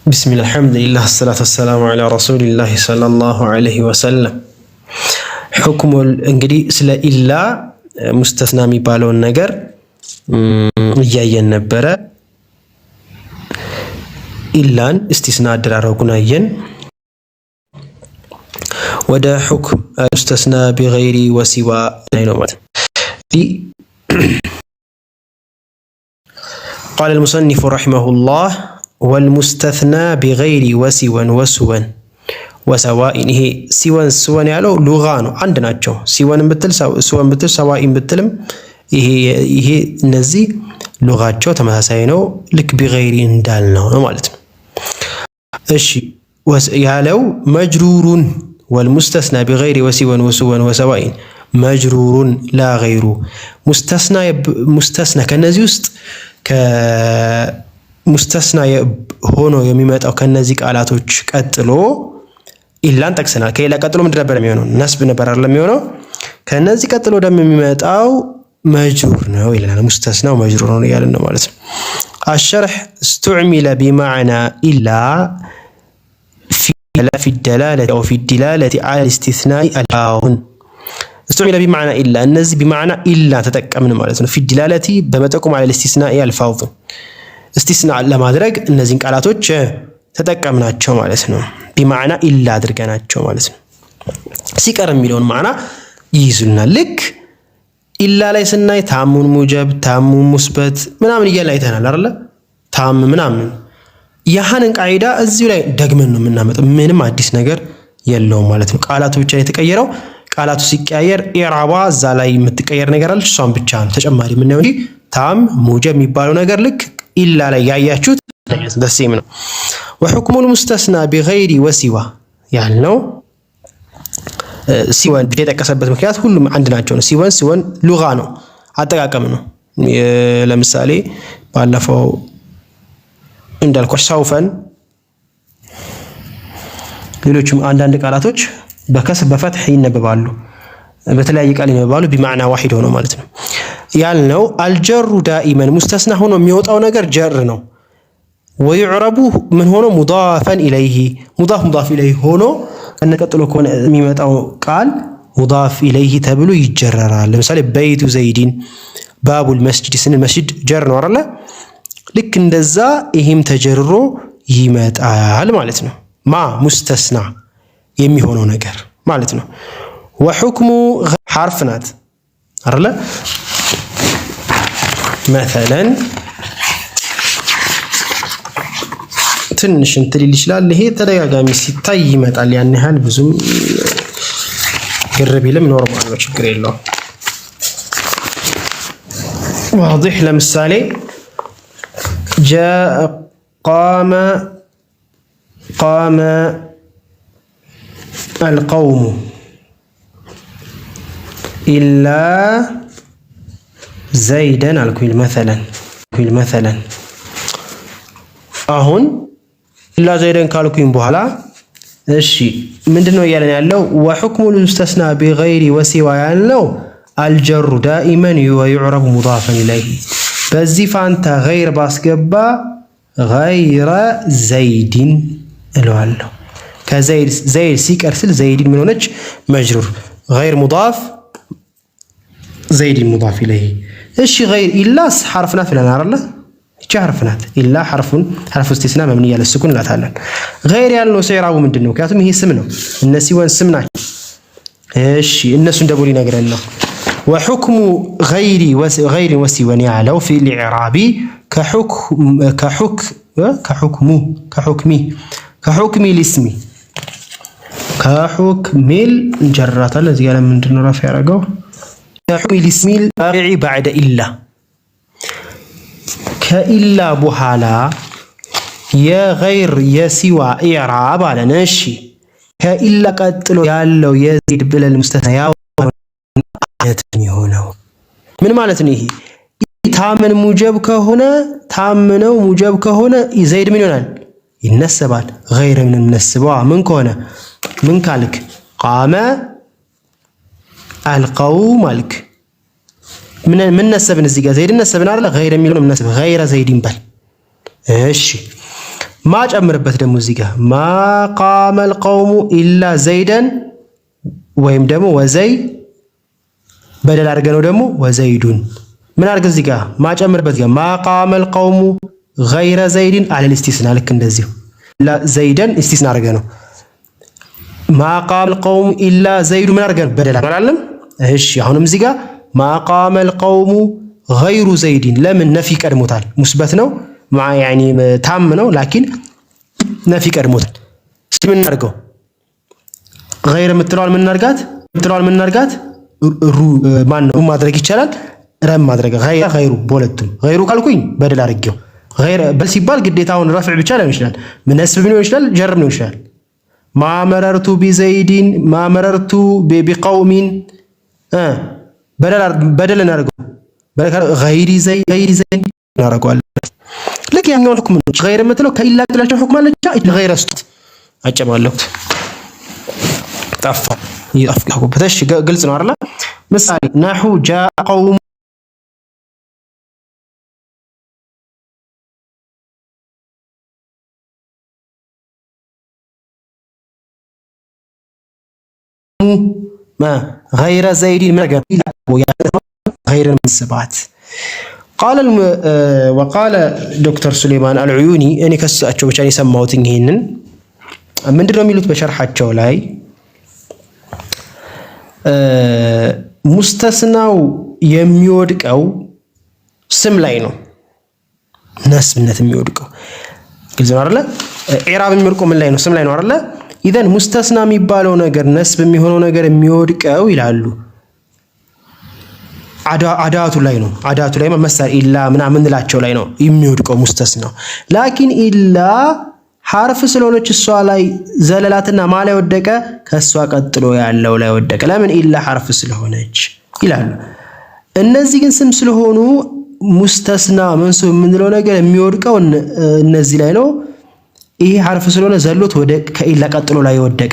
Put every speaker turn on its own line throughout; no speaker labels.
بسم الله الحمد لله الصلاة والسلام على رسول الله صلى الله عليه وسلم حكم እንግዲህ ስለ ኢላ ሙስተስና የሚባለውን ነገር እያየን ነበረ። ኢላን እስቲስና አደራረጉን አየን። ወደ حكم ሙስተስና بغير وسوى ነው ማለት قال المصنف رحمه الله والمستثنى بغير وسوى وسواء هي سوى ያለው ሉጋ ነው አንድ ናቸው። ሲወን ብትል ሰዋን ብትል ሰዋኢን ብትልም ይሄ እነዚህ ሉጋቸው ተመሳሳይ ነው። ልክ بغير እንዳልነው ነው ማለት ነው። እሺ ያለው መጅሩሩን والمستثنى بغير وسوى وسواء مجرور لا غير مستثنى ከነዚህ ውስጥ ከሙስተስና ሆኖ የሚመጣው ከነዚህ ቃላቶች ቀጥሎ ኢላን ጠቅሰናል። ከኢላ ቀጥሎ ምንድን ነበር የሚሆነው? ነስብ ነበር አይደል የሚሆነው? ከነዚህ ቀጥሎ ደግሞ የሚመጣው መጅሩር ነው ይላል። ሙስተስናው መጅሩር ነው ያለን ነው ማለት ነው። الشرح استعمل بمعنى إلا في الدلالة أو في الدلالة على الاستثناء الآن استعمل بمعنى إلا النزي بمعنى إلا تتكمن مالتنا في الدلالة بمتكم على الاستثناء الفاظ استثناء لما درج النزين قالاتوچ تتكمناچو مالتنا بمعنى إلا درجناچو مالتنا ሲቀር የሚለውን ማዕና ይይዙልናል። ልክ ኢላ ላይ ስናይ ታሙን ሙጀብ ታሙን ሙስበት ምናምን እያላይተናል አይደል? ታም ምናምን ያሃንን ቃይዳ እዚሁ ላይ ደግመን ነው የምናመጣው። ምንም አዲስ ነገር የለውም ማለት ነው። ቃላቱ ብቻ የተቀየረው ቃላቱ ሲቀየር ኢራባ እዛ ላይ የምትቀየር ነገር አለች። እሷን ብቻ ነው ተጨማሪ ምን ነው እንጂ ታም ሙጀብ የሚባለው ነገር ልክ ኢላ ላይ ያያችሁት ደሴም ነው። وحكم المستثنى بغير وسوى ያልነው ሲወን የተጠቀሰበት ምክንያት ሁሉም አንድ ናቸው ነው። ሲወን ሉጋ ነው አጠቃቀም ነው። ለምሳሌ ባለፈው እንዳልኩሽ ሰውፈን ሌሎችም አንዳንድ ቃላቶች በከስር በፈትህ ይነበባሉ፣ በተለያየ ቃል ይነበባሉ بمعنى واحد ሆኖ ማለት ነው ያልነው። አልጀሩ ዳኢመን ሙስተስና ሆኖ የሚወጣው ነገር ጀር ነው። ወይዕረቡ ምን ሆኖ ሙዳፈን ኢለይሂ ሙዳፍ ኢለይሂ ሆኖ እንቀጥሎ ከሆነ የሚመጣው ቃል ሙዳፍ ኢለይሂ ተብሎ ይጀረራል። ለምሳሌ በይቱ ዘይዲን ባቡል መስጂድ ስንል መስጂድ ጀር ነው አይደል? ልክ እንደዛ ይሄም ተጀርሮ ይመጣል ማለት ነው። ሙስተስና የሚሆነው ነገር ማለት ነው። وحكم حرف ናት አይደል? مثلا ትንሽ እንትን ሊል ይችላል። ይሄ ተደጋጋሚ ሲታይ ይመጣል። ያን ያህል ብዙም ግር ቢልም ኖርማል ነው፣ ችግር የለውም። واضح ለምሳሌ جاء قام القوم إلا زيدا الكل مثلا አሁን إلا زيدا ካልኩኝ በኋላ እሺ ምንድነው ያለን ያለው? وحكم المستثنى بغير وسوى ያለው الجر دائما ويعرب مضافا إليه በዚህ ፋንታ غير ባስገባ غير زيد እለዋለሁ። ከዘይድ ሲቀር ስል ዘይድ ምን ሆነች? መጅሩር غير مضاف زيد مضاف إليه። እሺ غير ኢላስ حرف ናት ብለናል አይደል? እቺ حرف ናት። ኢላ حرف استثناء مبني على السكون እንላታለን። غير ያልነው ሲራቡ ምንድነው? ምክንያቱም ይሄ ስም ነው፣ እነሱ ወን ስም ናቸው። እሺ እነሱን ደቦሊ ነገረን ነው። وحكم غير وسوى ያለው في الإعراب كحكم الاسم كحكم الجرات الذي قال من دون رفع يرجو كحكم الاسم البارع بعد إلا كإلا بحالا يا غير يا سوى إعراب على ناشي كإلا قتلوا يالو يزيد بلا المستثنى يهونه من معناتني هي ታመን ሙጀብ ከሆነ ታመነው ሙጀብ ከሆነ ዘይድ ምን ይሆናል? ይነሰባል። غير ምን እንነስበው ምን ከሆነ ምን ካልክ قام القوم مالك من نسبن እዚህ ጋር ዘይድ ነሰብን አይደል? غير የሚለው ነሰብ غير ዘይድን በል። እሺ ማ ጨምርበት ደግሞ እዚህ ጋር ማ ቃመል ቀውሙ ኢላ ዘይደን ወይም ደግሞ ወዘይ በደል አድርገነው ደግሞ ወዘይዱን ምን አድርገ እዚህ ጋር ማ ጨምርበት ጋር ማ ቃመል ቀውሙ ገይረ ዘይድን አለል ኢስቲስና ልክ እንደዚሁ ላ ዘይደን ኢስቲስና አድርገነው ማ ቃመል ቀውሙ ኢላ ዘይዱ ምን አድርገን በደል አላለም። እሺ አሁንም እዚህ ጋር ማ ቃመል ቀውሙ ገይሩ ዘይድን ለምን ነፊ ቀድሞታል ሙስበት ነው ያኒ ታም ነው ላኪን ነፊ ቀድሞታል። እስቲ ምን እናድርገው ገይር የምትለዋል ምን እናድርጋት ሩ ማን ነው ማድረግ ይቻላል ረም ማድረግ ገይሩ በሁለቱም ገይሩ ካልኩኝ በደል አድርጌው ገይር በል ሲባል ግዴታውን ረፍዕ ብቻ ሊሆን ይችላል ምንስብ ሊሆን ይችላል ጀርም ሊሆን ይችላል ማ መረርቱ ቢዘይድን ማ መረርቱ ቢቀውሚን በደል እናድርገው ገይሪ ዘይድ እናደርገዋለን። ልክ ያኛው ሁክም ነው ገይር የምትለው ከኢላ ጥላቸው ሁክም አለች ገይር እስት አጨማለሁት ጠፋ ይጣፍቃኩበት። እሺ ግልጽ ነው አይደል? ምሳሌ ናሁ ጃአ ቀውሙ ما غير زيد من غير المنسبات وقال دكتور سليمان العيوني اني كساچو ብቻ የሰማሁት ይሄንን ምንድነው የሚሉት በሸርሐቸው ላይ ሙስተስናው የሚወድቀው ስም ላይ ነው ነስብነት የሚወድቀው ግልጽ ነው አይደል? ኢራብ የሚወድቀው ምን ላይ ነው? ስም ላይ ነው አይደል? ኢዘን ሙስተስና የሚባለው ነገር ነስብ የሚሆነው ነገር የሚወድቀው ይላሉ አዳቱ ላይ ነው። አዳቱ ላይ መሰል ኢላ ምናምን ላቸው ላይ ነው የሚወድቀው ሙስተስና። ላኪን ኢላ ሐርፍ ስለሆነች እሷ ላይ ዘለላትና ማ ላይ ወደቀ ከሷ ቀጥሎ ያለው ላይ ወደቀ። ለምን? ኢላ ሐርፍ ስለሆነች ይላሉ። እነዚህ ግን ስም ስለሆኑ ሙስተስና መንሱብ የምንለው ነገር የሚወድቀው እነዚህ ላይ ነው። ይሄ ሐርፍ ስለሆነ ዘሎት ወደ ከኢላ ቀጥሎ ላይ ወደቀ።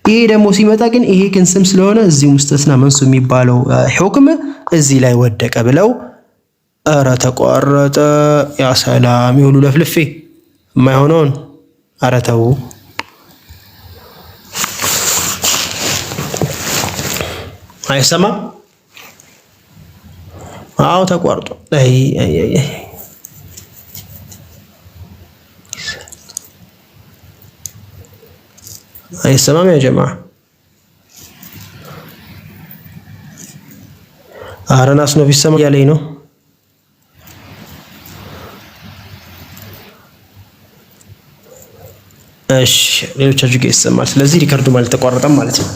ይሄ ደግሞ ሲመጣ ግን ይሄ ግን ስም ስለሆነ እዚህ ሙስተስና መንሱብ የሚባለው ሁክም እዚህ ላይ ወደቀ ብለው ኧረ ተቋረጠ ያ ሰላም ይሁሉ ለፍልፌ የማይሆነውን ኧረ ተው አይሰማም። አዎ ተቋርጦ አይሰማም ያ ጀማዓ አረናስ ነው ቢሰማ ያለኝ ነው። እሺ ሌሎቻችሁ ጋር ይሰማል። ስለዚህ ሪከርዱ ማለት ተቋረጠም ማለት ነው።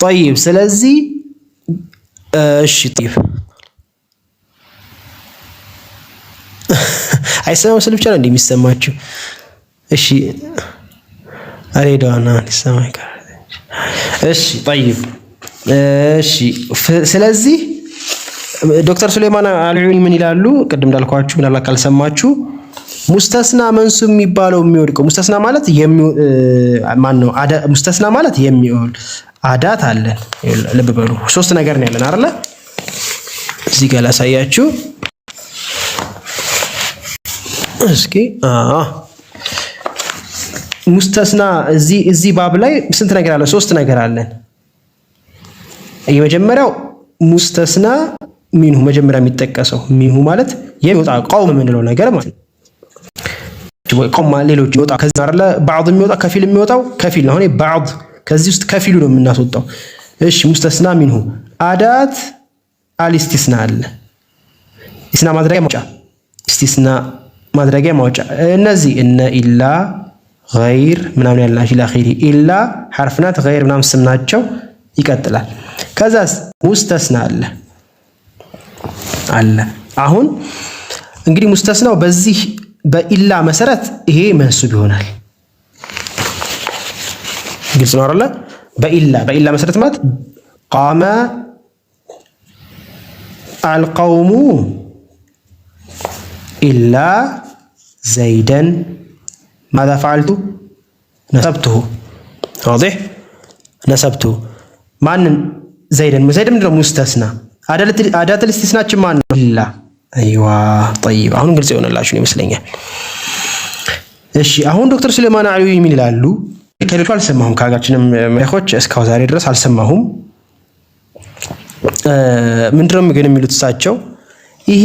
طيب ስለዚህ እሺ طيب አይሰማም ስለ ብቻ ነው እንደሚሰማችሁ። እሺ አሬዳና ይሰማኝ ካለ እሺ طيب እሺ ስለዚህ ዶክተር ሱሌማን አልዑኒ ምን ይላሉ? ቅድም እንዳልኳችሁ ምናልባት ካልሰማችሁ ሙስተስና መንሱብ የሚባለው የሚወድቀው ሙስተስና ማለት ማን ነው? ሙስተስና ማለት የሚወል አዳት አለ። ልብ በሉ ሶስት ነገር ነው ያለን አይደለ? እዚህ ጋር ላሳያችሁ እስኪ ሙስተስና እዚህ ባብ ላይ ስንት ነገር አለ? ሶስት ነገር አለን። የመጀመሪያው ሙስተስና ሚንሁ መጀመሪያ የሚጠቀሰው ሚንሁ ማለት የሚወጣ ቀውም የምንለው ነገር ማለት ነው። ቆም ሌሎች ይወጣ ከዚህ አይደለ بعض የሚወጣ ከፊል የሚወጣው ከፊል ነው። بعض ከዚህ ውስጥ ከፊሉ ነው የምናስወጣው። እሺ ሙስተስና ሚንሁ አዳት አልስቲስና አለ ኢስና ማድረጊያ ማውጫ ኢስቲስና ማድረጊያ ማውጫ እነዚህ እነ ኢላ ገይር ምናምን ያላችሁ ለአኺሪ ኢላ ሐርፍናት ገይር ምናምን ስም ናቸው። ይቀጥላል። ከዛስ ሙስተስና አለ። አሁን እንግዲህ ሙስተስናው በዚህ በኢላ መሰረት ይሄ መንሱብ ይሆናል። ግልጽ ነው አይደል? በኢላ መሰረት ማለት ቃመ አልቀውሙ ኢላ ዘይደን ماذا فعلت نسبته واضح نسبته ማን ዘይደን ምንድነው ሙስተስና አዳት الاستثناء ማን ነው ኢላ አይዋ طيب አሁን ግልጽ ይሆነላችሁ ይመስለኛል። እሺ አሁን ዶክተር ሱሌማን አልዊ ምን ይላሉ? ከሌሎቹ አልሰማሁም፣ ከሀገራችንም መሪዎች እስካሁን ዛሬ ድረስ አልሰማሁም። ምንድነው ግን የሚሉት እሳቸው ይሄ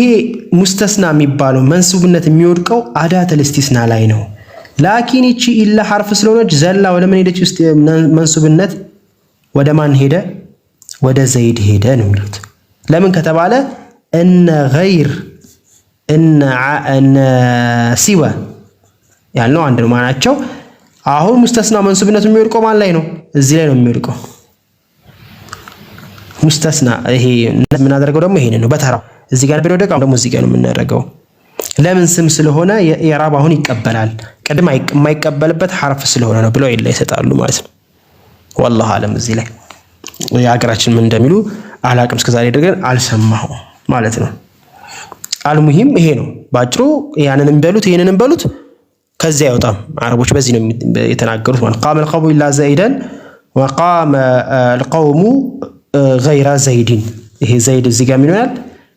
ሙስተስና የሚባለው መንሱብነት የሚወድቀው አዳተል ኢስቲስና ላይ ነው። ላኪን እቺ ኢላ ሐርፍ ስለሆነች ዘላ ወደ ምን ሄደች? ውስጥ መንሱብነት ወደ ማን ሄደ? ወደ ዘይድ ሄደ ነው የሚሉት። ለምን ከተባለ እነ ገይር እነ ሲወ ያልነው አንድ ነው ማናቸው። አሁን ሙስተስና መንሱብነት የሚወድቀው ማን ላይ ነው? እዚህ ላይ ነው የሚወድቀው። ሙስተስና ይሄ የምናደርገው ደግሞ ይሄን ነው በተራው እዚህ ጋር ቢወደቅ አሁን ደግሞ እዚህ ጋር ነው የምናደርገው። ለምን ስም ስለሆነ የኢዕራብ አሁን ይቀበላል። ቅድም የማይቀበልበት ሐርፍ ስለሆነ ነው ብለው ይላ ይሰጣሉ ማለት ነው። والله አለም እዚህ ላይ የሀገራችን ምን እንደሚሉ አላቅም፣ እስከዛሬ ድረስ አልሰማሁም ማለት ነው። አልሙሂም ይሄ ነው ባጭሩ። ያንንም በሉት ይሄንንም በሉት ከዚያ አይወጣም። አረቦች በዚህ ነው የተናገሩት ማለት قام القوم الا زيدا وقام القوم غير زيد። ይሄ ዘይድ እዚህ ጋር ምን ይሆናል?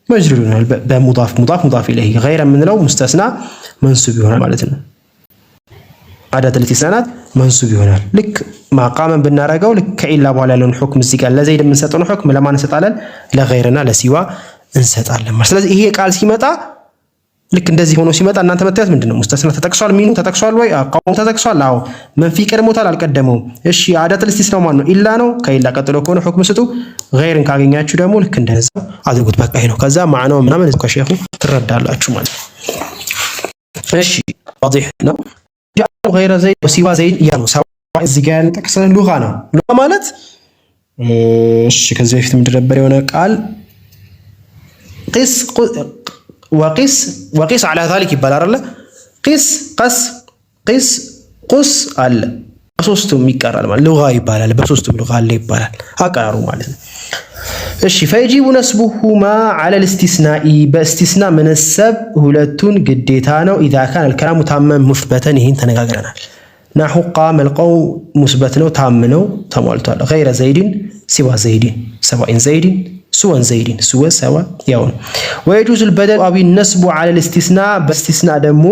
መጅሩር ይሆናል በሙዳፍ ሙዳፍ ኢለይሂ። ገይረ የምንለው ሙስተስና መንሱብ ይሆናል ማለት ነው። አዳተል ኢስቲስናት መንሱብ ይሆናል። ልክ ማቃመን ብናረገው ልክ ከኢላ በኋላ ያለውን ሁክም እዚህ ጋር ለዘይድ የምንሰጠውን ሁክም ለማን እንሰጣለን? ለገይርና ለሲዋ እንሰጣለን። ስለዚህ ይሄ ቃል ሲመጣ ልክ እንደዚህ ሆኖ ሲመጣ እናንተ መታየት ምንድነው? ሙስተስና ተጠቅሷል፣ ሚኑ ተጠቅሷል ወይ? አቃሙ ተጠቅሷል። አዎ መንፊ ቀድሞታል አልቀደመውም? እሺ አዳተል ኢስቲስናው ማን ነው? ኢላ ነው። ከኢላ ቀጥሎ ከሆነ ሁክም ስጡ። ገይርን ካገኛችሁ ደግሞ ልክ እንደዛ አድርጉት። በቃ ይሄ ነው። ከዛ ማዕናው ምናምን ከሼኹ ትረዳላችሁ ማለት ነው። እሺ ዋضح ነው። ጃኡ ገይረ ዘይድ ወሲዋ ዘይድ ያ ነው። እዚህ ጋር ያልጠቀሰን ሉጋ ነው። ሉጋ ማለት እሺ ከዚህ በፊት ምንድን ነበር የሆነ ቃል ቂስ ወቂስ على ذلك ይባላል አይደል? ቂስ ቀስ ቂስ ቁስ አለ በሶስቱም ይቀራል ማለት ሉጋ ይባላል። በሶስቱም ሉጋ አለ ይባላል አቃሩ ማለት ነው። እሺ ፈይጂቡ ነስቡሁማ على الاستثناء በእስቲስና መነሰብ ሁለቱን ግዴታ ነው። اذا كان الكلام تاما مثبتا ይሄን ተነጋግረናል። نحو قام القوم مثبت ነው ታም ነው ተሟልቷል። غير زيد سوى زيد سواء زيد سوى زيد سوى سواء ያው ነው። ويجوز البدل او النسب على الاستثناء باستثناء ደግሞ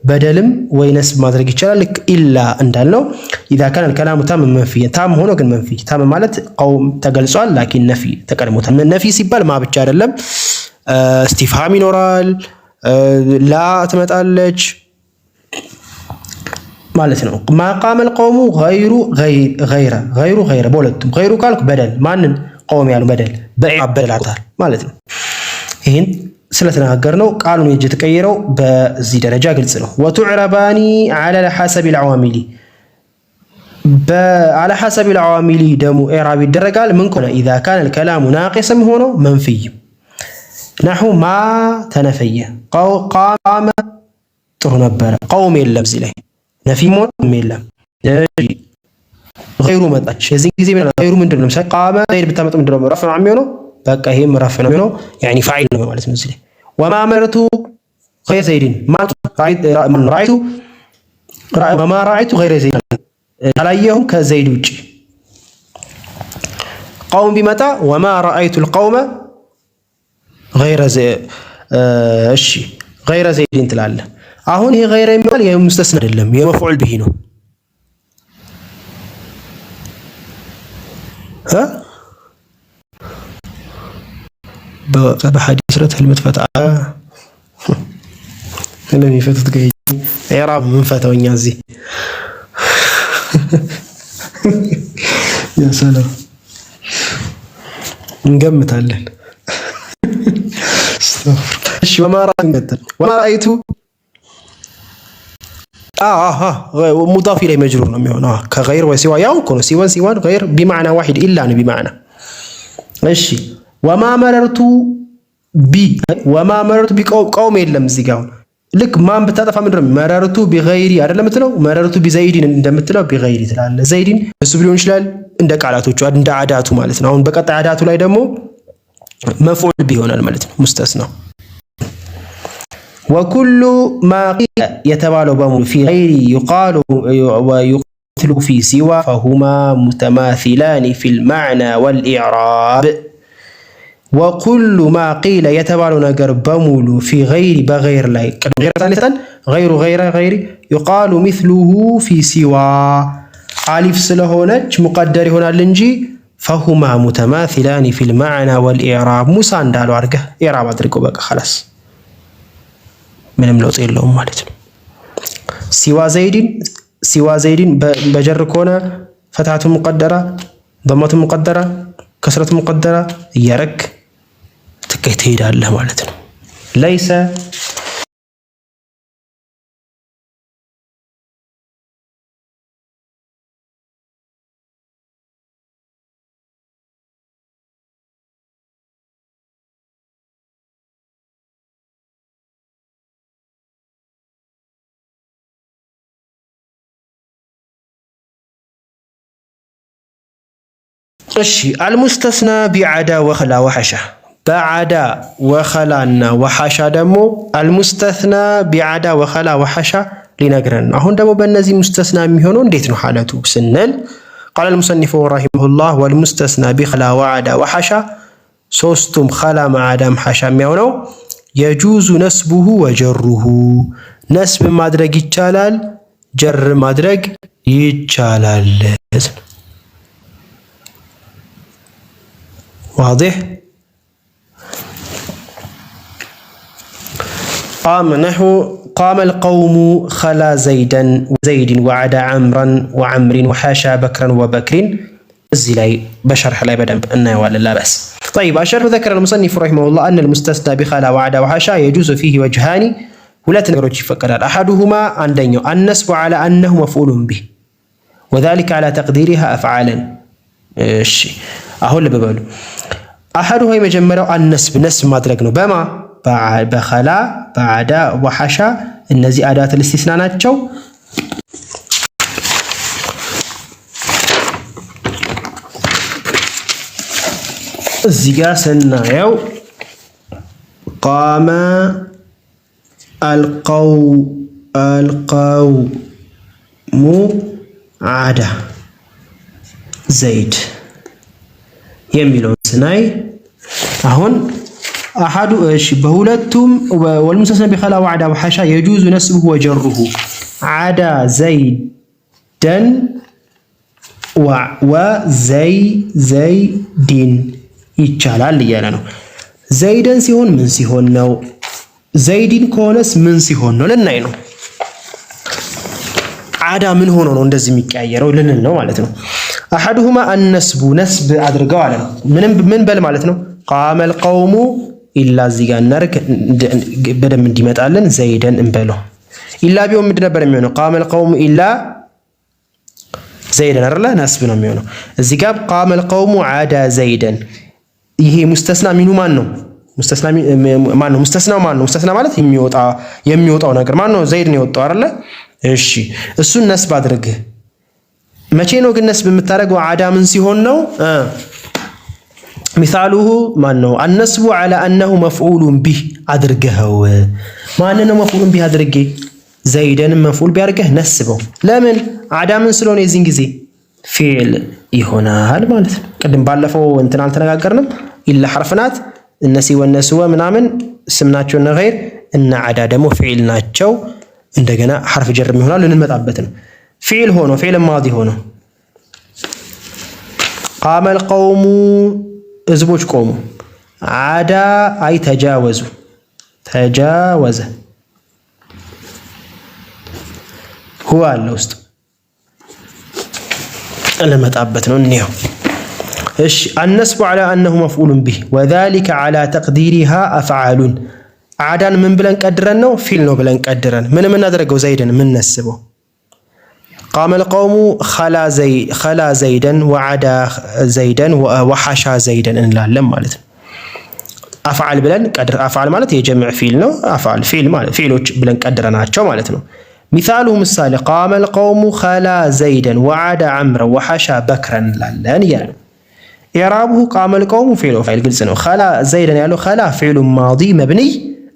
በደልም ወይ ነስብ ማድረግ ይችላል። ልክ ኢላ እንዳልነው اذا كان الكلام تام منفي ታም ሆኖ ግን መንፊ ታም ማለት قوم ተገልጿል ላኪን ነፊ ተቀድሞታል። ነፊ ሲባል ማ ብቻ አይደለም እስቲፍሃም ይኖራል፣ ላ ትመጣለች ማለት ነው። ማቃመ القوم غير በሁለቱም غيሩ ካልኩ በደል ማንን ቆም ያሉ በደል በአበላታል ማለት ነው። ይሄን ስለተናገርነው ቃሉን የተቀየረው በዚህ ደረጃ ግልጽ ነው። ወቱዕረባኒ على حسب العوامل على حسب العوامل ደሙ ኢዕራብ ይደረጋል። ምን ከሆነ اذا كان الكلام ناقصا ሆኖ መንፊይ نحو ما ተነፈየ قام ጥሩ ነበር قوم የለም እዚህ ላይ ነፊ ሞም የለም። غيሩ መጣች የዚህ ጊዜ غيሩ ምንድነው? ለምሳሌ قام ዘይድ ብታመጡ ምንድነው? ረፍ ነው የሚሆነው። በቃ ይሄም ረፍ ነው የሚሆነው يعني فاعل ነው ማለት ነው። እዚህ ላይ وما مرت غير زيد ما رأيت غير زيد አላየሁም ከዘይድ ውጪ። قوم ቢመጣ وما رأيت القوم غير زيد እሺ غير زيد ትላለህ። አሁን ይሄ غير የሚባል የሙስተስና አይደለም የመፍዑል به ነው። በሐዲስ መሰረት ህልመት ለምን ይፈቱት ገይ ኢዕራብ ምን ፈተውኛ እዚህ ያ ሰላም እንገምታለን። እሺ ወማራይቱ ሙዳፍ ኢለይ መጅሩር ነው የሚሆነው ከገይር ወሲዋ ያው እኮ ነው። ሲዋን ገይር بمعنى واحد الا ነው بمعنى እሺ وما مررت بقوم የለም እዚህ ጋር ልክ ማን ብታጠፋ ምንድነው? መረርቱ ቢገይሪ አይደለም የምትለው መረርቱ ቢዘይዲን እንደምትለው ቢገይሪ ትላለህ። ዘይዲን እሱ ሊሆን ይችላል እንደ ቃላቶቹ እንደ አዳቱ ማለት ነው። አሁን በቀጣይ አዳቱ ላይ ደግሞ መፍዑል ቢሆናል ማለት ነው ሙስተስና። وكل ما የተባለው በሙሉ في غير يقال ويقتل في سوى فهما متماثلان في المعنى والإعراب ወኩሉ ማ ቂለ የተባለው ነገር በሙሉ ፊ ገይሪ በገይር ላይ ገይሩ ገይረ ገይሪ ዩቃሉ ሚስሉሁ ፊ ሲዋ አሊፍ ስለሆነች ሙቀደር ይሆናል እንጂ ፈሁማ ሙተማሲላኒ ፊል መዕና ወልኢዕራብ ሙሳ እንዳለው አድርገህ ኢዕራብ አድርገው በቃ ኸላስ ምንም ለውጥ የለውም ማለት ነው። ሲዋ ዘይዲን በጀር ከሆነ ፈትሐቱ ሙቀደራ ضمቱ ሙቀደራ ከስረቱ ሙቀደራ እያረክ ትሄዳለህ ማለት ነው። ለይሰ እሺ አልሙስተስና ቢዓዳ ወኸላ ወሐሻ በዓዳ ወኸላና ወሐሻ ደግሞ አልሙስተስና ቢዓዳ ወኸላ ወሐሻ ሊነግረን ነው። አሁን ደግሞ በእነዚህ ሙስተስና የሚሆነው እንዴት ነው ሐለቱ ስንል ቃለ አልሙሰኒፉ ረሂመሁላህ ወልሙስተስና ቢኸላ ወዓዳ ወሐሻ ሶስቱም ኸላ መዓዳም ሐሻ የሚሆነው የጁዙ ነስቡሁ ወጀሩሁ ነስብ ማድረግ ይቻላል፣ ጀር ማድረግ ይቻላል። واضح قام القوم خلا زيد وعدا عمرا وعمر وحاشا بكرا وبكر እዚህ ላይ በሸርሕ ላይ በደንብ እናየዋለን لا بأس. طيب الشرح ذكر المصنف رحمه الله أن المستثنى بخلا وعدا وحاشا يجوز فيه وجهان ሁለት ነገሮች ይፈቀዳል። أحدهما አንደኛው النسب على أنه مفعول به وذلك على تقديرها أفعالا እሺ አሁን ልብ በሉ አሐዱ ሆይ መጀመሪያው ነስብ ማድረግ ነው በማ በኸላ በዓዳ ወሐሻ እነዚህ አዳት ልስቲስና ናቸው። እዚህ ጋር ስናየው ቃመ አልቀውሙ ዓዳ ዘይድ የሚለውን ስናይ አሁን አሐዱ እሺ በሁለቱም ወልሙስተስና ቢኸላ ወዓዳ ወሐሻ የጁዙ ነስቡሁ ወጀሩሁ ዓዳ ዘይደን ወዘይዲን ይቻላል እያለ ነው። ዘይደን ሲሆን ምን ሲሆን ነው? ዘይዲን ከሆነስ ምን ሲሆን ነው ልናይ ነው። ዓዳ ምን ሆኖ ነው እንደዚህ የሚቀያየረው ልንል ነው ማለት ነው። አሐዱሁማ አነስቡ ነስብ አድርገው አለ ምን በል ማለት ነው። ቃመል ቀውሙ ኢላ እዚህ ጋር እናርግ በደንብ እንዲመጣልን ዘይደን እንበለው። ኢላ ቢሆን ምንድን ነበር የሚሆነው? ቃመል ቀውሙ ኢላ ዘይደን አይደለ? ነስብ ነው የሚሆነው። እዚህ ጋር ቃመል ቀውሙ ዓዳ ዘይደን ይሄ ሙስተስና ሚኑ ማን ነው? ሙስተስና ማን ነው? ሙስተስናው ማን ነው? ሙስተስና ማለት የሚወጣው ነገር ማን ነው? ዘይድ ነው የወጣው አይደለ? እሺ እሱን ነስብ አድርግ። መቼ ነው ግን ነስብ የምታደርገው? ዓዳ ምን ሲሆን ነው? ሚሳሉሁ ማን ነው? አነስቡ ዐላ አነሁ መፍዑሉን ቢህ አድርገኸው። ማን ነው መፍዑሉን ቢህ አድርጌ? ዘይደን መፍዑል ቢያርገህ ነስበው። ለምን? ዓዳ ምን ስለሆነ የዚህን ጊዜ ፊዕል ይሆናል ማለት ነው። ቅድም ባለፈው እንትን አልተነጋገርንም? ኢላ ሐርፍናት እነሲ ወነስወ ምናምን ስምናቸው እነ ገይር እና ዓዳ ደግሞ ፊዕል ናቸው። እንደገና ሐርፍ ጀርም ይሆናል ልንመጣበት ነው። ፊዕል ሆኖ ፊዕል ማዲ ሆኖ ቃመል ቀውሙ ህዝቦች ቆሙ። ዓዳ አይ ተጃወዙ ተጃወዘ ሁዋ አለ ውስጥ ልንመጣበት ነው እንየው። እሺ አነስቡ ዐላ አነሁ መፍዑሉን ቢህ ወዛሊከ ዐላ ተቅዲሪሃ አፍዓሉን ዓዳን ምን ብለን ቀድረን ነው? ፊል ነው ብለን ቀድረን ምን የምናደርገው? ዘይድን የምንነስበው። ቃመል ቀውሙ ኸላ ዘይደን ወዓዳ ዘይደን ወሐሻ ዘይደን እንላለን ማለት ነው። አፍዓል ብለን ቀድር። አፍዓል ማለት የጀምዕ ፊል ነው። አፍዓል ፊል ማለት ፊሎች ብለን ቀድረናቸው ማለት ነው። ሚሳሉ ምሳሌ ቃመል ቀውሙ ኸላ ዘይደን ወዓዳ ዐምረ ወሐሻ በክረን እንላለን እያለ ነው። ኢዕራቡሁ ቃመል ቀውሙ ፊዕሉ ፋዒል ግልጽ ነው። ኸላ ዘይደን ያለው ኸላ ፊዕሉ ማዲ መብኒይ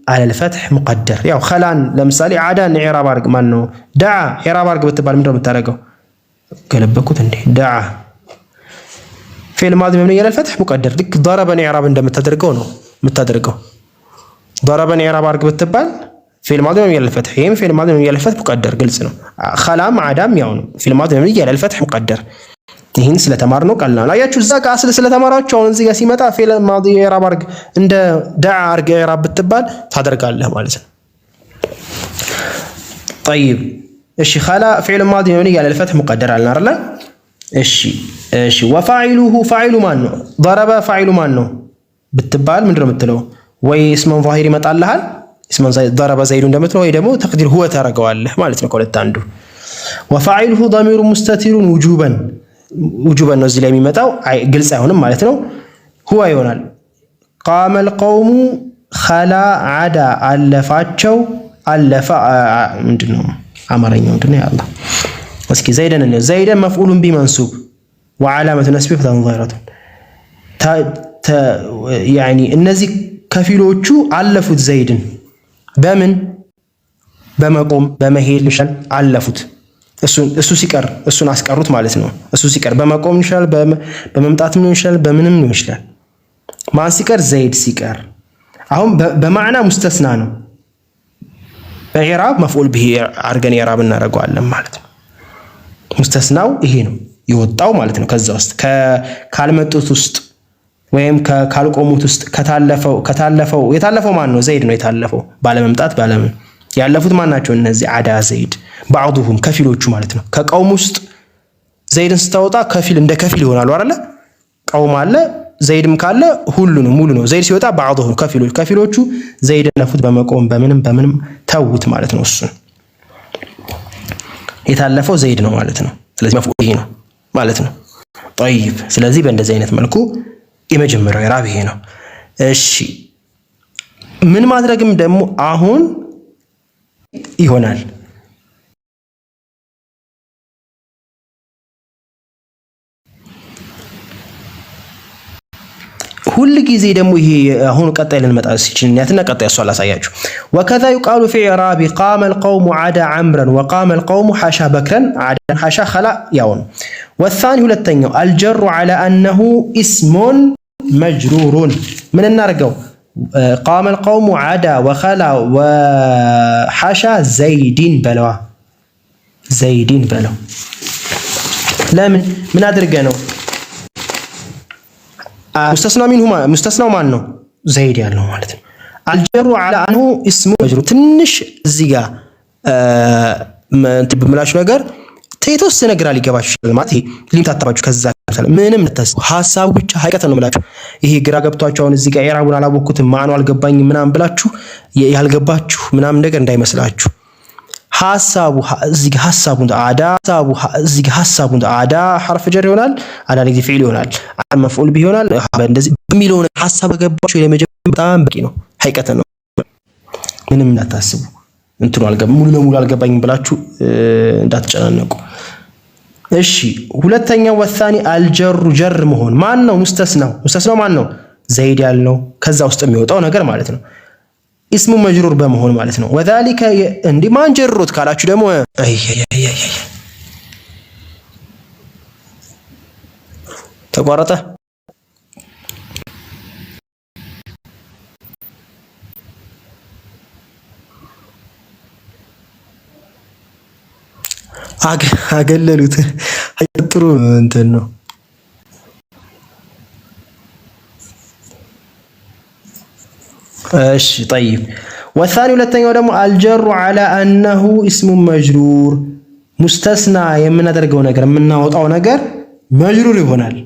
አለል ፈትሕ ሙቀደር። ያው ኸላን ለምሳሌ ዓዳን ኢዕራብ አድርግ ማን ነው? ደዓ ኢዕራብ አድርግ ብትባል ምንድን ነው የምታደርገው? ገለበኩት እንዴ? ደዓ ፊዕል ማዲ መብኒ ዐለል ፈትህ ሙቀደር ልክ ضربን ኢዕራብ እንደምታደርገው ነው የምታደርገው። ضربን ኢዕራብ አድርግ ብትባል ፊዕል ማዲ መብኒ ዐለል ፈትህ፣ ይሄም ፊዕል ማዲ መብኒ ዐለል ፈትህ ሙቀደር ግልጽ ነው። ኸላም ዓዳም ያው ነው። ፊዕል ማዲ መብኒ ዐለል ፈትህ ሙቀደር። ይህን ስለተማርነው ቀላል አያችሁ። እዛ ጋር ስለተማራችሁ አሁን እዚህ ጋር ሲመጣ ፊዕል ማዲ ኢዕራብ አድርግ እንደ ደዓ አድርግ ኢዕራብ ብትባል ታደርጋለህ ማለት ነው። طيب እሺ ኸላ ፊዕል ማዲ መብኒ ዐለል ፈትህ ሙቀደር አልን አይደል? እሺ ወፋዒሉሁ ፋዒሉ ማን ነው? ضرب ፋዒሉ ማን ነው ብትባል ምንድነው የምትለው? ወይ እስመን ዛሂር ይመጣልሃል እስመን ضرب ዘይዱ እንደምትለው ወይ ደግሞ ተቅዲር ሁወ ታረጋዋለህ ማለት ነው ከሁለት አንዱ። ወፋዒሉሁ ضሚሩ ሙስተቲሩን ውጁበን ነው እዚህ ላይ የሚመጣው ግልጽ አይሆንም ማለት ነው። ሁወ ይሆናል። ቃመል ቀውሙ ኸላ ዓዳ አለፋቸው አለፈ ምንድነው አማርኛው ምንድነው? ያላ እስኪ ዘይደን መፍዑሉን ቢመንሱብ ወዓላመቱ ነስቢሂ ፈትሐቱን ዛሂረቱን ያኒ እነዚህ ከፊሎቹ አለፉት ዘይድን በምን በመቆም በመሄድ ይሻል አለፉት። እሱ ሲቀር እሱን አስቀሩት ማለት ነው። እሱ ሲቀር በመቆም ይሻል በመምጣትም ነው ይሻል በምንም ነው ይሻል። ማን ሲቀር? ዘይድ ሲቀር። አሁን በማዕና ሙስተስና ነው። በኢዕራብ መፍዑል ቢሂ አርገን ኢዕራብ እናደርገዋለን ማለት ነው። ሙስተስናው ይሄ ነው የወጣው ማለት ነው። ከዛ ውስጥ ካልመጡት ውስጥ ወይም ካልቆሙት ውስጥ የታለፈው ማን ነው? ዘይድ ነው የታለፈው ባለመምጣት ባለምን ያለፉት ማን ናቸው? እነዚህ ዓዳ ዘይድ بعضهم ከፊሎቹ ማለት ነው። ከቀውም ውስጥ ዘይድን ስታወጣ ከፊል እንደ ከፊል ይሆናሉ አይደለ? ቀውም አለ ዘይድም ካለ ሁሉንም ሙሉ ነው። ዘይድ ሲወጣ بعضهم ከፊሎቹ ዘይድ ያለፉት በመቆም በምንም ተውት ማለት ነው። እሱን የታለፈው ዘይድ ነው ማለት ነው። ስለዚህ መፍዑል ይሄ ነው ማለት ነው። طيب ስለዚህ በእንደዚህ አይነት መልኩ የመጀመሪያው ኢዕራብ ይሄ ነው። እሺ ምን ማድረግም ደግሞ አሁን ይሆናል። ሁሉ ጊዜ ደግሞ ይሄ አሁን ቀጣይ ልንመጣ ሲችልኛትና ቀጣይ እሷ ላሳያችሁ። وكذا يقال في اعراب قام القوم عدا عمرا وقام القوم حاشا بكرا عدا حاشا خلا ياون. والثاني ሁለተኛው الجر على انه اسم مجرور من እናርገው قام القوم عدا وخلا وحاشا زيدين بلوا زيدين بلوا ለምን ምን አድርገ ነው ሙስተስናው ማን ነው? ዘይድ ያለው ማለት ነው። አልጀሩ على انه اسم مجرور ትንሽ እዚህ ጋር በምላችሁ ነገር የተወሰነ ነገር ሊገባችሁ ይችላል ማለት ሊምታታባችሁ ከዛ ምንም ተስፋ ሐሳቡ ብቻ ሀይቀት ነው ማለት ይሄ ግራ ገብቷችሁ አሁን እዚህ ጋር ኢዕራቡን አላወቅኩትም ማዕናው አልገባኝም ምናምን ብላችሁ ያልገባችሁ ምናምን ነገር እንዳይመስላችሁ። ሐሳቡ እዚህ ጋር ሐሳቡን አዳ ሐርፍ ጀር ይሆናል አዳ ለዚህ ፊዕል ይሆናል መፍዑል ቢሆናል እንደዚህ በሚለው ሐሳብ ገባችሁ ለመጀመር በጣም በቂ ነው። ሀይቀት ነው ምንም እንዳታስቡ እንትኑ ሙሉ ለሙሉ አልገባኝም ብላችሁ እንዳትጨናነቁ። እሺ ሁለተኛው ወሳኒ አልጀሩ ጀር መሆን ማን ነው? ሙስተስናው ማን ነው? ዘይድ ያልነው ከዛ ውስጥ የሚወጣው ነገር ማለት ነው። اسم مجرور በመሆን ማለት ነው። وذلك እንዲ ማን ጀሩት ካላችሁ ደግሞ ተቋረጠ። አገለሉት ጥሩ እንትን ነው። እሺ طيب والثاني ሁለተኛው ደግሞ الجر على انه اسم مجرور ሙስተስና የምናደርገው ነገር የምናወጣው ነገር መጅሩር ይሆናል።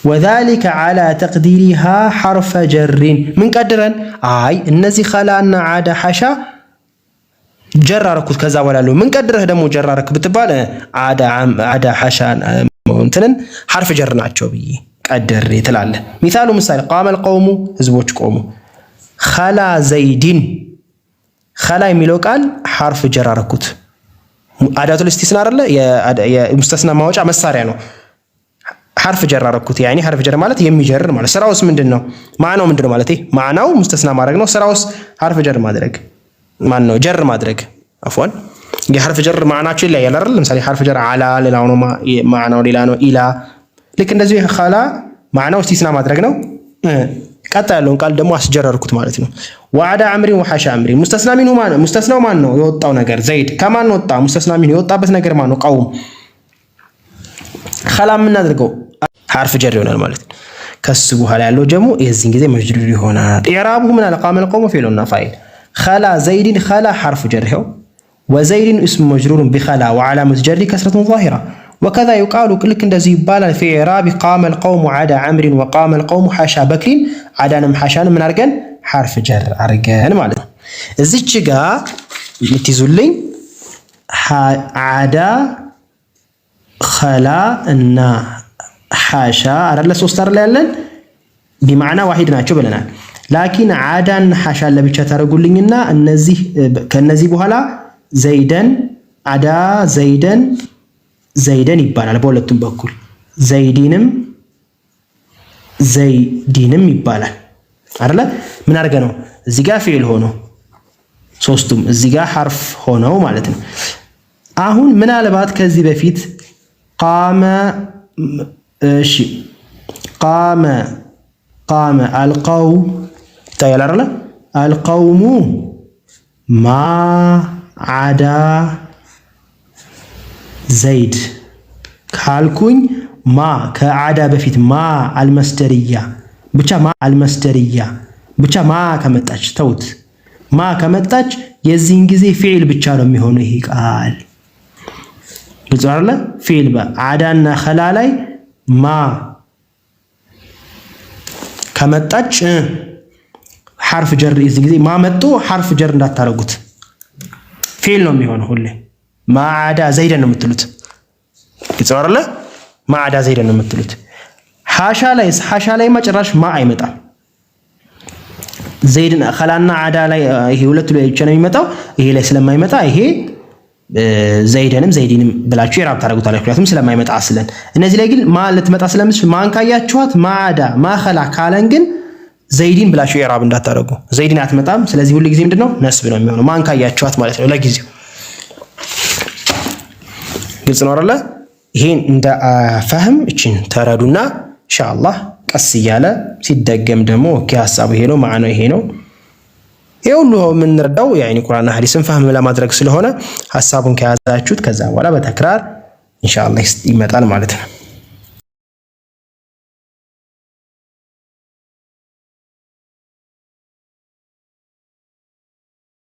وذلك على تقديرها حرف جر ምን ቀድረን እነዚህ خلاና عاد حشا ጀር አረኩት ከዛ በኋላ ነው ምን ቀድረህ ደግሞ ጀር አረክ ብትባል عاد حشا እንትንን حرف جر ናቸው ብዬ ቀድሬ ትላለህ። ሚሳሉ ምሳሌ قام القوم ህዝቦች ቆሙ ኸላ ዘይድን ኸላ የሚለው ቃል ሐርፍ ጀር አረኩት። አዳቱል ኢስቲስና አይደለ የሙስተስና ማውጫ መሳሪያ ነው። ሐርፍ ጀር አረኩት ያኒ ሐርፍ ጀር ማለት የሚጀር ማለት ስራውስ ምንድነው? ማዕናው ምንድነው ማለት ማዕናው ሙስተስና ማድረግ ነው። ስራውስ ሐርፍ ጀር ማድረግ ማን ነው? ጀር ማድረግ አፍዋን የሐርፍ ጀር ማዕናቸው ይለያያል አይደል? ለምሳሌ ሐርፍ ጀር አላ ሌላው ነው ማዕናው ሌላ ነው። ኢላ ልክ እንደዚህ ኸላ ማዕናው እስቲስና ማድረግ ነው። ቀጣ ያለውን ቃል ደግሞ አስጀረርኩት ማለት ነው። ወዓዳ አምሪን ወሐሻ አምሪን ሙስተስና ሚንሁ ማለት ሙስተስናው ማን ነው? የወጣው ነገር ዘይድ ከማን ወጣ? ሙስተስና ሚንሁ የወጣበት ነገር ማን ነው? ቀውም ኸላ የምናደርገው ሐርፍ ጀር ይሆናል ማለት ነው። ከሱ በኋላ ያለው ደግሞ የዚህን ጊዜ መጅሩር ይሆናል። ኢዕራቡ ምን አለ? ቃመል ቀውሙ ፊዕሉና ፋኢል ኸላ ዘይድን ኸላ ሐርፍ ጀር ይኸው ወዘይድን እስሙ መጅሩሩን ቢኸላ ወዓላመቱ ጀሪ ከስረቱን ዛሂራ ወከዛ ይቃሉ ልክ እንደዚህ ይባላል። ፊ ኢዕራቢ ቃመል ቀውሙ ዓዳ አምሪን ወቃመል ቀውሙ ሐሻ በክሪን ዓዳንም ሐሻንም ምን አድርገን ሐርፍ ጀር አድርገን ማለት ነው። እዚች ጋ የምትይዙልኝ ዓዳ ኸላ እና ሐሻ አይደለ? ሶስት አይደለ ያለን ቢማዕና ዋሂድ ናቸው ብለናል። ላኪን ዓዳን ሐሻን ለብቻ ታደርጉልኝና እነዚህ ከነዚህ በኋላ ዘይደን ዓዳ ዘይደን ይባላል። በሁለቱም በኩል ዘይዲንም ዘይዲንም ይባላል አይደለ? ምን አድርገ ነው እዚህ ጋር ፊዕል ሆኖ ሶስቱም እዚህ ጋር ሐርፍ ሆነው ማለት ነው። አሁን ምናልባት ከዚህ በፊት ቃመ እሺ ቃመ አልቀው ታያል አይደለ? አልቀውሙ ማ ዓዳ ዘይድ ካልኩኝ ማ ከዓዳ በፊት ማ አልመስደርያ ብቻ ማ ከመጣች ተውት። ማ ከመጣች የዚህን ጊዜ ፊዕል ብቻ ነው የሚሆነው ይሄ ቃል ግልጽ አይደለ? ፊዕል በዓዳና ኸላ ላይ ማ ከመጣች ሐርፍ ጀር የዚህ ጊዜ ማ መጥቶ ሐርፍ ጀር እንዳታረጉት ፊዕል ነው የሚሆነው ሁሌ ማዓዳ ዘይደን ነው የምትሉት። ግልጽ አይደለ? ማዓዳ ዘይደን ነው የምትሉት። ሐሻ ላይ ጭራሽ ማ አይመጣም። ዘይድን ኸላና ዓዳ ላይ ይሄ ሁለቱ ላይ ብቻ ነው የሚመጣው። ይሄ ላይ ስለማይመጣ ይሄ ዘይደንም ዘይዲንም ብላችሁ ኢዕራብ ታደርጉታላችሁ። ምክንያቱም ስለማይመጣ አስለን እነዚህ ላይ ግን ማ ልትመጣ ስለምትችል ማን ካያችኋት ማዓዳ ማኸላ ካለን ግን ዘይዲን ብላችሁ ኢዕራብ እንዳታደርጉ። ዘይዲን አትመጣም። ስለዚህ ሁሉ ጊዜ ምንድነው ነስብ ነው የሚሆነው ማን ካያችኋት ማለት ነው ለጊዜው። ግልጽ ነው አይደለ? ይሄን እንደ ፈህም እቺን ተረዱና ኢንሻአላህ ቀስ እያለ ሲደገም ደግሞ ኦኬ ሐሳቡ ይሄ ነው ማዕናው ይሄ ነው። ይሄ ሁሉ የምንረዳው ያኒ ቁርአንና ሐዲስን ፈህም ለማድረግ ስለሆነ ሐሳቡን ከያዛችሁት ከዛ በኋላ በተክራር ኢንሻአላህ ይመጣል ማለት ነው።